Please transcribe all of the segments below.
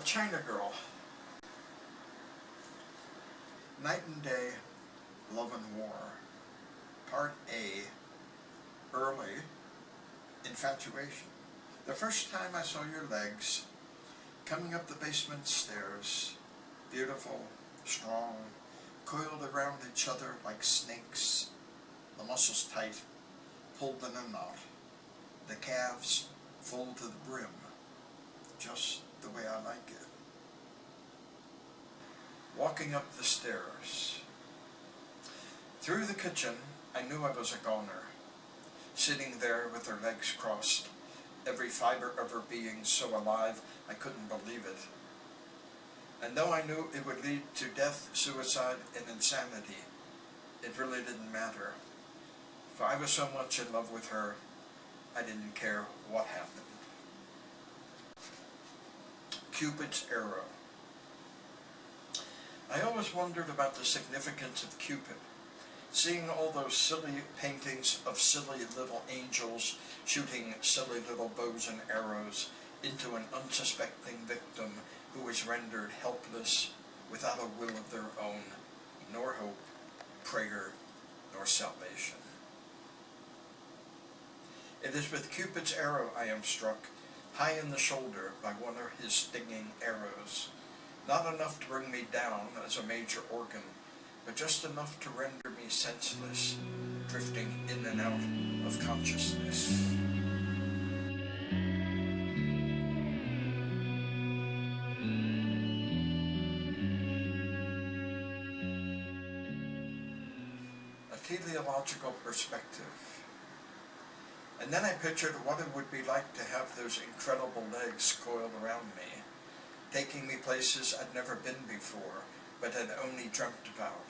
China Girl. Night and Day, Love and War. Part A, Early Infatuation. The first time I saw your legs, coming up the basement stairs, beautiful, strong, coiled around each other like snakes, the muscles tight, pulled in a knot, the calves full to the brim, just the way I like it. Walking up the stairs. Through the kitchen, I knew I was a goner, sitting there with her legs crossed, every fiber of her being so alive I couldn't believe it. And though I knew it would lead to death, suicide, and insanity, it really didn't matter. For I was so much in love with her, I didn't care what happened. Cupid's arrow. I always wondered about the significance of Cupid. Seeing all those silly paintings of silly little angels shooting silly little bows and arrows into an unsuspecting victim who is rendered helpless, without a will of their own, nor hope, prayer, nor salvation. It is with Cupid's arrow I am struck, high in the shoulder by one of his stinging arrows, not enough to bring me down as a major organ, but just enough to render me senseless, drifting in and out of consciousness. A teleological perspective. And then I pictured what it would be like to have those incredible legs coiled around me, taking me places I'd never been before, but had only dreamt about,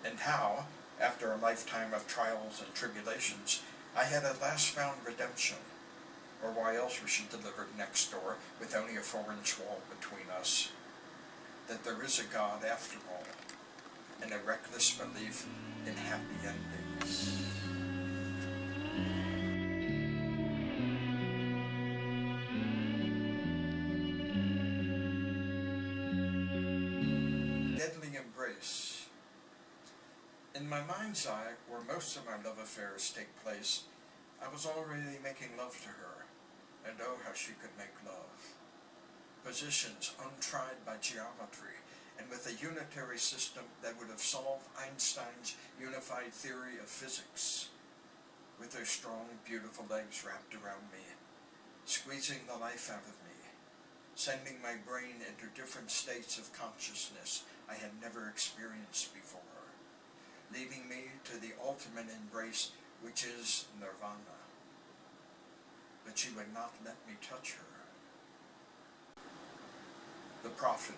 and how, after a lifetime of trials and tribulations, I had at last found redemption, or why else was she delivered next door with only a 4-inch wall between us, that there is a God after all, and a reckless belief in happy endings. Deadly embrace. In my mind's eye, where most of my love affairs take place, I was already making love to her, and oh, how she could make love. Positions untried by geometry, and with a unitary system that would have solved Einstein's unified theory of physics, with her strong, beautiful legs wrapped around me, squeezing the life out of me, sending my brain into different states of consciousness I had never experienced before, leading me to the ultimate embrace, which is nirvana. But she would not let me touch her. The prophet.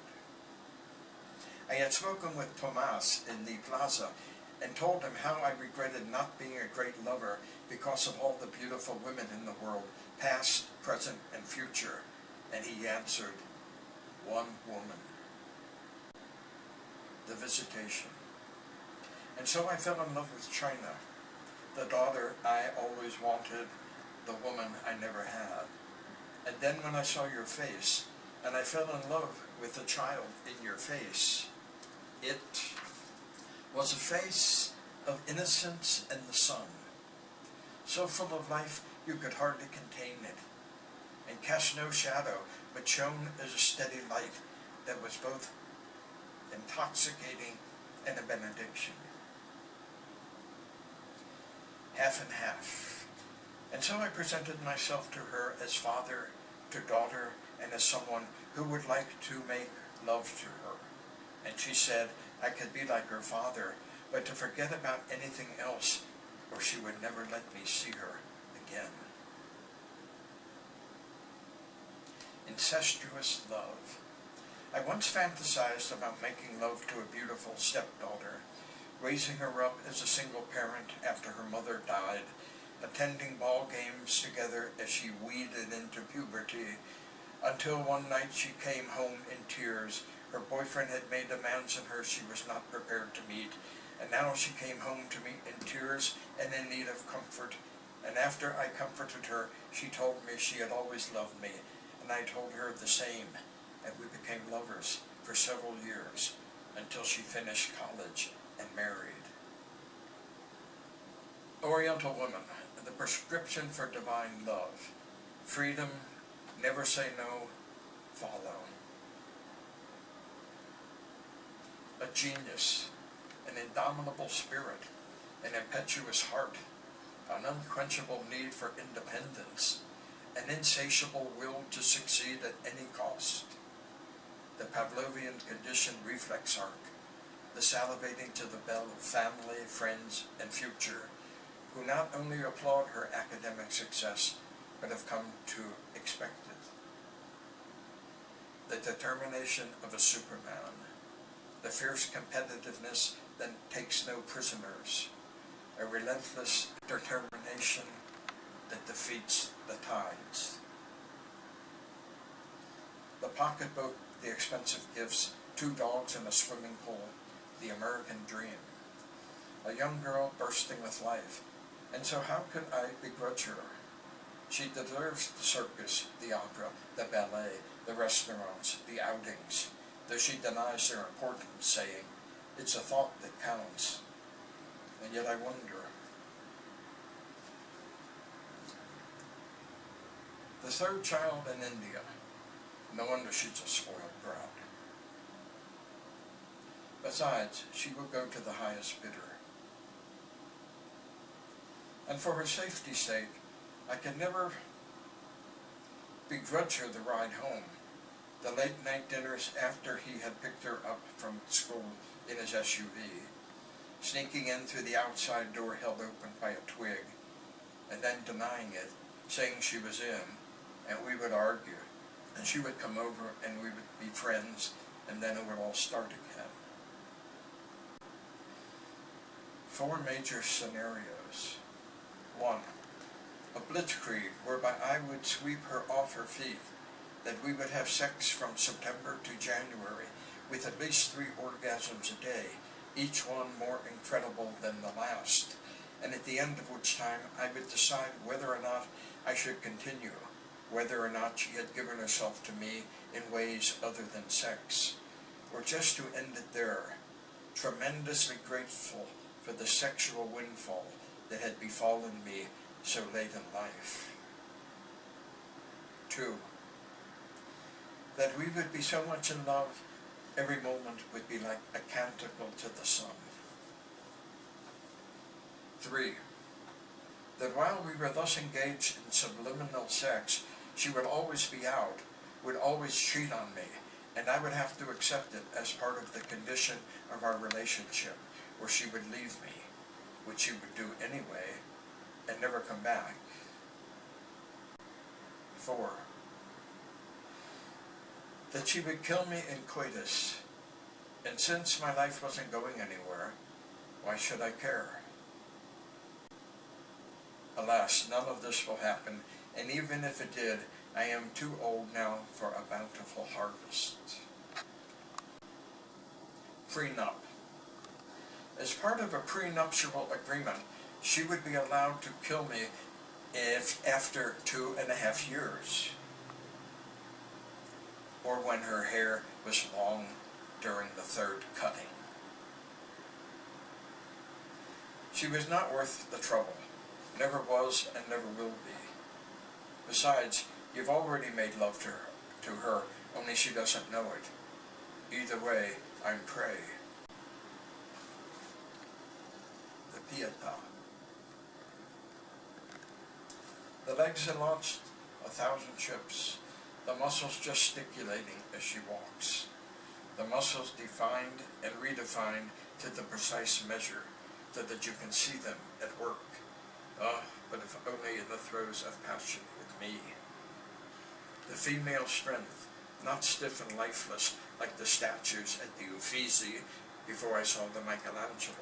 I had spoken with Tomas in the plaza and told him how I regretted not being a great lover because of all the beautiful women in the world, past, present, and future. And he answered, one woman. The Visitation. And so I fell in love with China, the daughter I always wanted, the woman I never had. And then when I saw your face, and I fell in love with the child in your face, it was a face of innocence and the sun, so full of life you could hardly contain it, and cast no shadow, but shone as a steady light that was both intoxicating and a benediction. Half and half. And so I presented myself to her as father, to daughter, and as someone who would like to make love to her. And she said I could be like her father, but to forget about anything else, or she would never let me see her again. Incestuous love. I once fantasized about making love to a beautiful stepdaughter, raising her up as a single parent after her mother died, attending ball games together as she weeded into puberty, until one night she came home in tears. Her boyfriend had made demands on her she was not prepared to meet, and now she came home to me in tears and in need of comfort. And after I comforted her, she told me she had always loved me, and I told her the same, and we became lovers for several years until she finished college and married. Oriental Women, the prescription for divine love. Freedom, never say no, follow. A genius, an indomitable spirit, an impetuous heart, an unquenchable need for independence, an insatiable will to succeed at any cost. The Pavlovian conditioned reflex arc, the salivating to the bell of family, friends, and future, who not only applaud her academic success, but have come to expect it. The determination of a superman, the fierce competitiveness that takes no prisoners, a relentless determination that defeats the tides. The pocketbook, the expensive gifts, 2 dogs in a swimming pool, the American dream. A young girl bursting with life, and so how could I begrudge her? She deserves the circus, the opera, the ballet, the restaurants, the outings, though she denies their importance, saying, "It's a thought that counts." And yet I wonder. The 3rd child in India. No wonder she's a spoiled brat. Besides, she will go to the highest bidder. And for her safety's sake, I can never begrudge her the ride home, the late-night dinners after he had picked her up from school in his SUV, sneaking in through the outside door held open by a twig, and then denying it, saying she was in, and we would argue, and she would come over and we would be friends, and then it would all start again. 4 major scenarios. 1. A blitzkrieg whereby I would sweep her off her feet, that we would have sex from September to January with at least 3 orgasms a day, each one more incredible than the last, and at the end of which time I would decide whether or not I should continue, whether or not she had given herself to me in ways other than sex, or just to end it there, tremendously grateful for the sexual windfall that had befallen me so late in life. 2. That we would be so much in love, every moment would be like a canticle to the sun. 3. That while we were thus engaged in subliminal sex, she would always be out, would always cheat on me, and I would have to accept it as part of the condition of our relationship, or she would leave me, which she would do anyway, and never come back. 4. That she would kill me in coitus, and since my life wasn't going anywhere, why should I care? Alas, none of this will happen, and even if it did, I am too old now for a bountiful harvest. Pre-nup. As part of a prenuptial agreement, she would be allowed to kill me if after 2.5 years, or when her hair was long during the 3rd cutting. She was not worth the trouble, never was and never will be. Besides, you've already made love to her, only she doesn't know it. Either way, I'm prey. The pieta. The legs had launched 1,000 ships, the muscles gesticulating as she walks, the muscles defined and redefined to the precise measure, so that you can see them at work. But if only in the throes of passion with me. The female strength, not stiff and lifeless like the statues at the Uffizi before I saw the Michelangelo.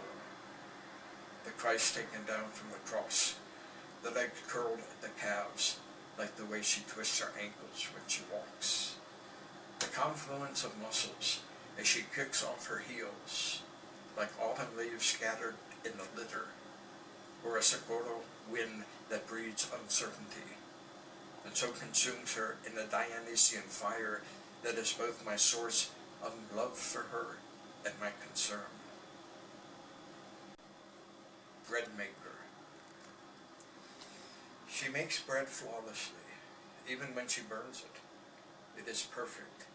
The Christ taken down from the cross, the legs curled at the calves, like the way she twists her ankles when she walks. The confluence of muscles as she kicks off her heels, like autumn leaves scattered in the litter, or a Socorro wind that breeds uncertainty, and so consumes her in a Dionysian fire that is both my source of love for her and my concern. Breadmaker. She makes bread flawlessly, even when she burns it. It is perfect,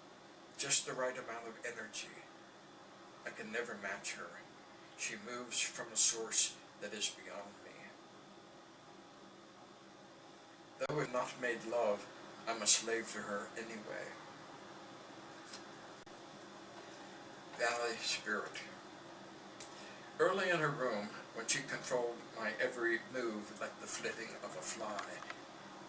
just the right amount of energy. I can never match her. She moves from a source that is beyond me. Though we've not made love, I'm a slave to her anyway. Valley Spirit. Early in her room, when she controlled my every move like the flitting of a fly,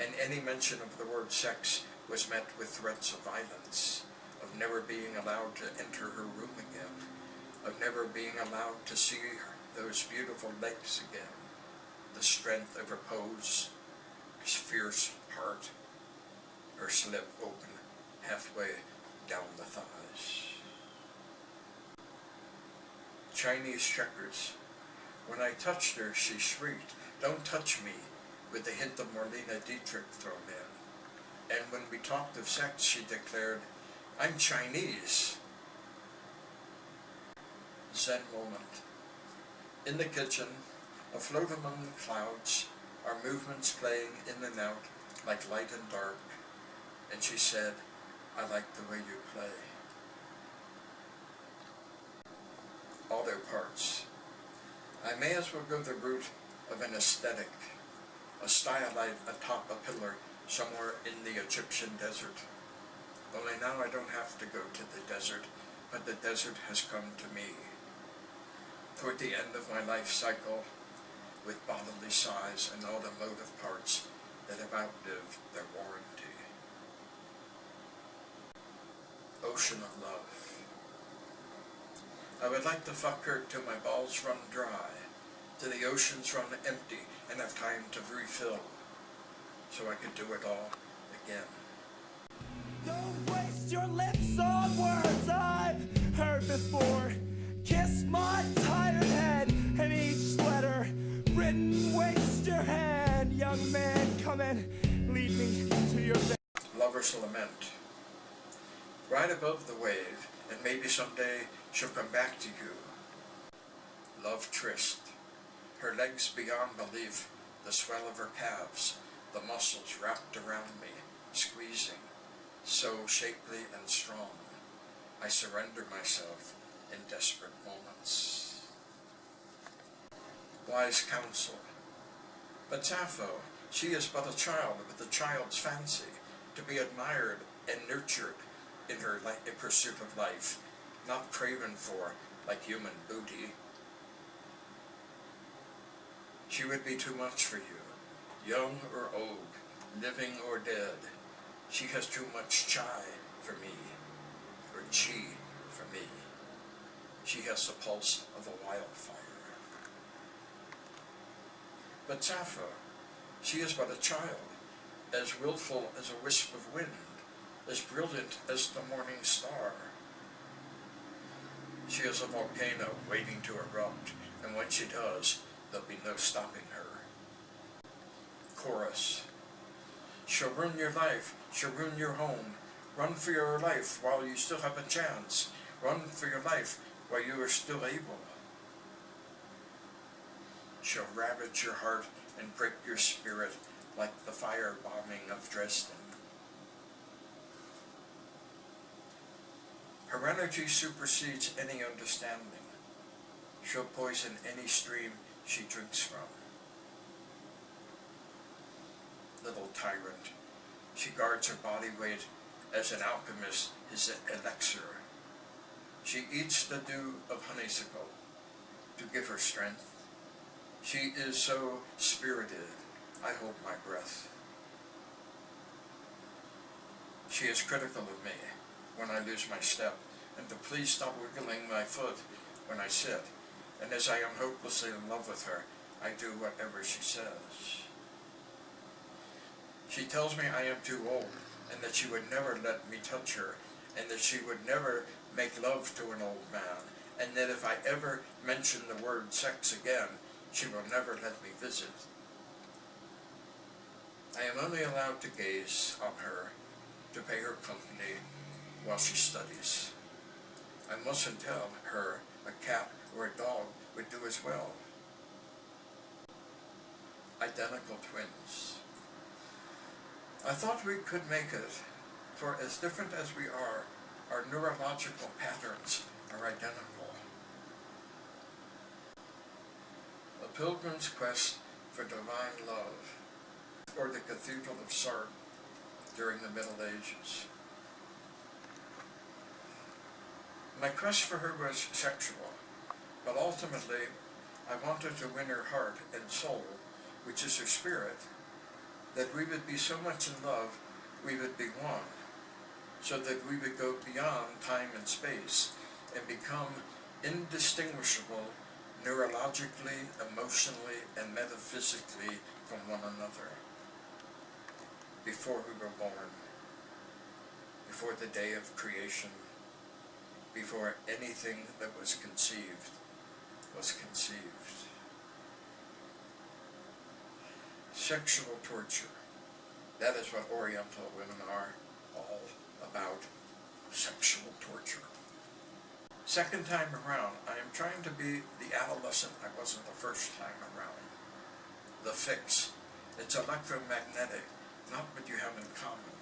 and any mention of the word sex was met with threats of violence, of never being allowed to enter her room again, of never being allowed to see those beautiful legs again, the strength of her pose, her fierce heart, her slip open halfway down the thighs. Chinese checkers. When I touched her, she shrieked, "Don't touch me," with the hint of Marlene Dietrich thrown in. And when we talked of sex, she declared, "I'm Chinese." Zen moment. In the kitchen, afloat among the clouds, our movements playing in and out like light and dark, and she said, "I like the way you play." Auto parts. I may as well go the route of an aesthetic, a stylite atop a pillar somewhere in the Egyptian desert. Only now I don't have to go to the desert, but the desert has come to me. Toward the end of my life cycle, with bodily size and automotive parts that have outlived their warranty. Ocean of love. I would like to fuck her till my balls run dry, till the oceans run empty and have time to refill, so I could do it all again. Don't waste your lips on words I've heard before. Kiss my tired head and each letter written, waste your hand. Young man, come and lead me to your bed. Lover's Lament. Right above the wave, and maybe someday she'll come back to you. Love tryst. Her legs beyond belief, the swell of her calves, the muscles wrapped around me, squeezing, so shapely and strong. I surrender myself in desperate moments. Wise counsel. But Sappho, she is but a child with a child's fancy, to be admired and nurtured in her pursuit of life, not craven for like human booty. She would be too much for you, young or old, living or dead. She has too much chi for me, or chi for me. She has the pulse of a wildfire. But Sappho, she is but a child, as willful as a wisp of wind, as brilliant as the morning star. She is a volcano waiting to erupt, and when she does, there'll be no stopping her. Chorus. She'll ruin your life, she'll ruin your home. Run for your life while you still have a chance. Run for your life while you are still able. She'll ravage your heart and break your spirit like the firebombing of Dresden. Her energy supersedes any understanding. She'll poison any stream she drinks from. Little tyrant, she guards her body weight as an alchemist his elixir. She eats the dew of honeysuckle to give her strength. She is so spirited, I hold my breath. She is critical of me when I lose my step, and to please stop wiggling my foot when I sit, and as I am hopelessly in love with her, I do whatever she says. She tells me I am too old, and that she would never let me touch her, and that she would never make love to an old man, and that if I ever mention the word sex again, she will never let me visit. I am only allowed to gaze on her, to pay her company, while she studies. I mustn't tell her a cat or a dog would do as well. Identical twins. I thought we could make it, for as different as we are, our neurological patterns are identical. A pilgrim's quest for divine love, or the Cathedral of Chartes during the Middle Ages. My quest for her was sexual, but ultimately I wanted to win her heart and soul, which is her spirit, that we would be so much in love we would be one, so that we would go beyond time and space and become indistinguishable neurologically, emotionally, and metaphysically from one another before we were born, before the day of creation, before anything that was conceived was conceived. Sexual torture. That is what Oriental women are all about, sexual torture. Second time around, I am trying to be the adolescent I wasn't the first time around. The fix. It's electromagnetic, not what you have in common.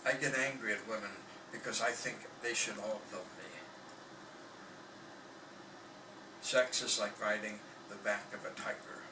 I get angry at women because I think they should all love me. Sex is like riding the back of a tiger.